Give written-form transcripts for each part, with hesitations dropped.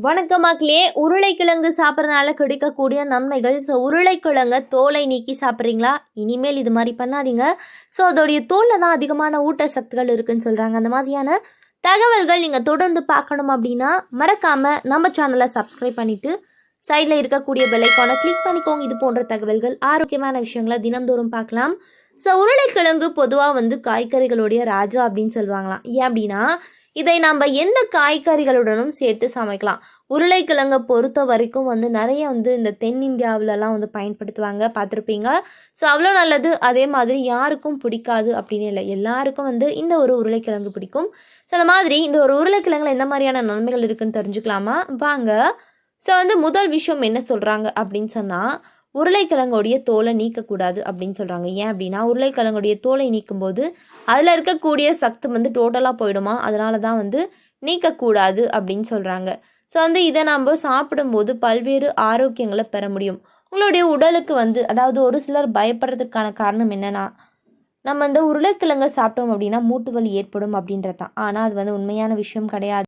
வணக்கம் மக்களே. உருளைக்கிழங்கு சாப்பிட்றதுனால கிடைக்கக்கூடிய நன்மைகள். உருளைக்கிழங்க தோலை நீக்கி சாப்பிட்றீங்களா? இனிமேல் இது மாதிரி பண்ணாதீங்க. அதோடைய தோலில் தான் அதிகமான ஊட்டச்சத்துக்கள் இருக்குன்னு சொல்கிறாங்க. அந்த மாதிரியான தகவல்கள் நீங்கள் தொடர்ந்து பார்க்கணும் அப்படின்னா மறக்காமல் நம்ம சேனலை சப்ஸ்கிரைப் பண்ணிவிட்டு சைடில் இருக்கக்கூடிய பெல்லைக்கானை கிளிக் பண்ணிக்கோங்க. இது போன்ற தகவல்கள், ஆரோக்கியமான விஷயங்களை தினந்தோறும் பார்க்கலாம். உருளைக்கிழங்கு பொதுவாக காய்கறிகளுடைய ராஜா அப்படின்னு சொல்லுவாங்களாம். ஏன் அப்படின்னா இதை நம்ம எந்த காய்கறிகளுடனும் சேர்த்து சமைக்கலாம். உருளைக்கிழங்கை பொறுத்த வரைக்கும் நிறைய இந்த தென்னிந்தியாவிலலாம் பயன்படுத்துவாங்க, பார்த்துருப்பீங்க. அவ்வளோ நல்லது. அதே மாதிரி யாருக்கும் பிடிக்காது அப்படின்னு இல்லை, எல்லாருக்கும் இந்த ஒரு உருளைக்கிழங்கு பிடிக்கும். அந்த மாதிரி இந்த ஒரு உருளைக்கிழங்குல எந்த மாதிரியான நன்மைகள் இருக்குன்னு தெரிஞ்சுக்கலாமா? வாங்க. முதல் விஷயம் என்ன சொல்கிறாங்க அப்படின்னு சொன்னால், உருளைக்கிழங்குடைய தோலை நீக்கக்கூடாது அப்படின்னு சொல்கிறாங்க. ஏன் அப்படின்னா உருளைக்கிழங்குடைய தோலை நீக்கும்போது அதில் இருக்கக்கூடிய சத்து டோட்டலாக போயிடுமா, அதனால தான் நீக்கக்கூடாது அப்படின்னு சொல்கிறாங்க. இதை நம்ம சாப்பிடும்போது பல்வேறு ஆரோக்கியங்களை பெற முடியும். உங்களுடைய உடலுக்கு அதாவது ஒரு சிலர் பயப்படுறதுக்கான காரணம் என்னென்னா, நம்ம உருளைக்கிழங்கை சாப்பிட்டோம் அப்படின்னா மூட்டு வலி ஏற்படும் அப்படின்றது தான். ஆனால் அது உண்மையான விஷயம் கிடையாது.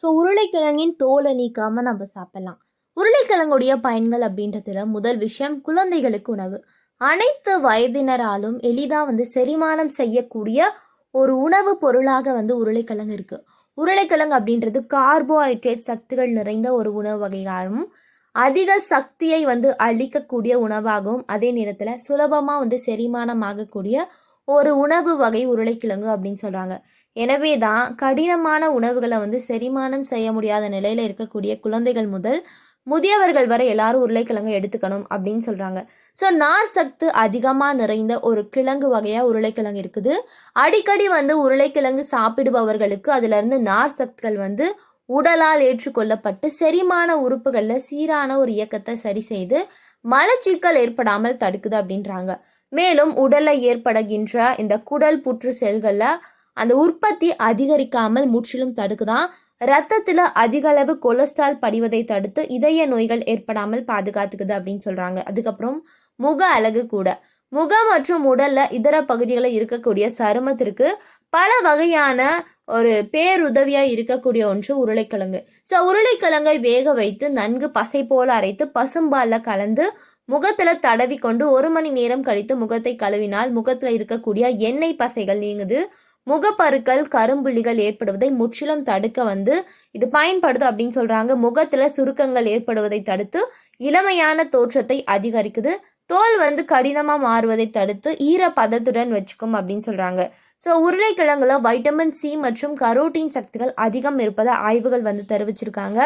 உருளைக்கிழங்கின் தோலை நீக்காமல் நம்ம சாப்பிடலாம். உருளைக்கிழங்குடைய பயன்கள் அப்படின்றதுல முதல் விஷயம், குழந்தைகளுக்கு உணவு. அனைத்து வயதினராலும் எளிதாக செரிமானம் செய்யக்கூடிய ஒரு உணவு பொருளாக உருளைக்கிழங்கு இருக்குது. உருளைக்கிழங்கு அப்படின்றது கார்போஹைட்ரேட் சக்திகள் நிறைந்த ஒரு உணவு வகையாகவும் அதிக சக்தியை அளிக்கக்கூடிய உணவாகவும் அதே நேரத்தில் சுலபமாக செரிமானம் ஆகக்கூடிய ஒரு உணவு வகை உருளைக்கிழங்கு அப்படின்னு சொல்கிறாங்க. எனவே தான் கடினமான உணவுகளை செரிமானம் செய்ய முடியாத நிலையில் இருக்கக்கூடிய குழந்தைகள் முதல் முதியவர்கள் வரை எல்லாரும் உருளைக்கிழங்கு எடுத்துக்கணும் அப்படின்னு சொல்கிறாங்க. நார் சத்து அதிகமாக நிறைந்த ஒரு கிழங்கு வகையாக உருளைக்கிழங்கு இருக்குது. அடிக்கடி உருளைக்கிழங்கு சாப்பிடுபவர்களுக்கு அதிலிருந்து நார் சத்துக்கள் உடலால் ஏற்றுக்கொள்ளப்பட்டு செரிமான உறுப்புகளில் சீரான ஒரு இயக்கத்தை சரி செய்து மலச்சிக்கல் ஏற்படாமல் தடுக்குது அப்படின்றாங்க. மேலும் உடலில் ஏற்படுகின்ற இந்த குடல் புற்று செல்களில் அந்த உற்பத்தி அதிகரிக்காமல் முற்றிலும் தடுக்குதான். ரத்தத்தில் அதிக அளவு கொலஸ்ட்ரால் படிவதை தடுத்து இதய நோய்கள் ஏற்படாமல் பாதுகாத்துக்குது அப்படின்னு சொல்கிறாங்க. அதுக்கப்புறம் முக அழகு கூட. முகம் மற்றும் உடலில் இதர பகுதிகளில் இருக்கக்கூடிய சருமத்திற்கு பல வகையான ஒரு பேருதவியாக இருக்கக்கூடிய ஒன்று உருளைக்கிழங்கு. உருளைக்கிழங்கை வேக வைத்து நன்கு பசை போல அரைத்து பசும்பாலில் கலந்து முகத்தில் தடவி கொண்டு 1 மணி நேரம் கழித்து முகத்தை கழுவினால் முகத்தில் இருக்கக்கூடிய எண்ணெய் பசைகள் நீங்குது. முகப்பருக்கள், கரும்புள்ளிகள் ஏற்படுவதை முற்றிலும் தடுக்க இது பயன்படுது அப்படின்னு சொல்கிறாங்க. முகத்தில் சுருக்கங்கள் ஏற்படுவதை தடுத்து இளமையான தோற்றத்தை அதிகரிக்குது. தோல் கடினமாக மாறுவதை தடுத்து ஈரப்பதத்துடன் வச்சுக்கும் அப்படின்னு சொல்கிறாங்க. உருளைக்கிழங்குல வைட்டமின் சி மற்றும் கரோட்டின் சக்திகள் அதிகம் இருப்பதை ஆய்வுகள் தெரிவிச்சிருக்காங்க.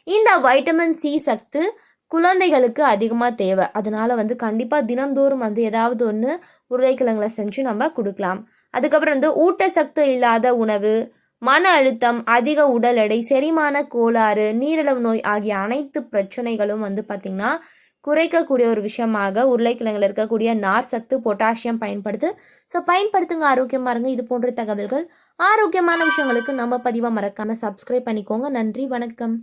இந்த வைட்டமின் சி சத்து குழந்தைகளுக்கு அதிகமாக தேவை. அதனால கண்டிப்பாக தினந்தோறும் ஏதாவது ஒன்று உருளைக்கிழங்குல செஞ்சு நம்ம கொடுக்கலாம். அதுக்கப்புறம் ஊட்டச்சத்து இல்லாத உணவு, மன அழுத்தம், அதிக உடல் எடை, செரிமான கோளாறு, நீரிழிவு நோய் ஆகிய அனைத்து பிரச்சனைகளும் பார்த்திங்கன்னா குறைக்கக்கூடிய ஒரு விஷயமாக உருளைக்கிழங்குல இருக்கக்கூடிய நார் சத்து, பொட்டாசியம் பயன்படுது. பயன்படுத்துங்க, ஆரோக்கியமாக இருங்க. இது போன்ற தகவல்கள், ஆரோக்கியமான விஷயங்களுக்கு நம்ம பதிவாக மறக்காமல் சப்ஸ்கிரைப் பண்ணிக்கோங்க. நன்றி, வணக்கம்.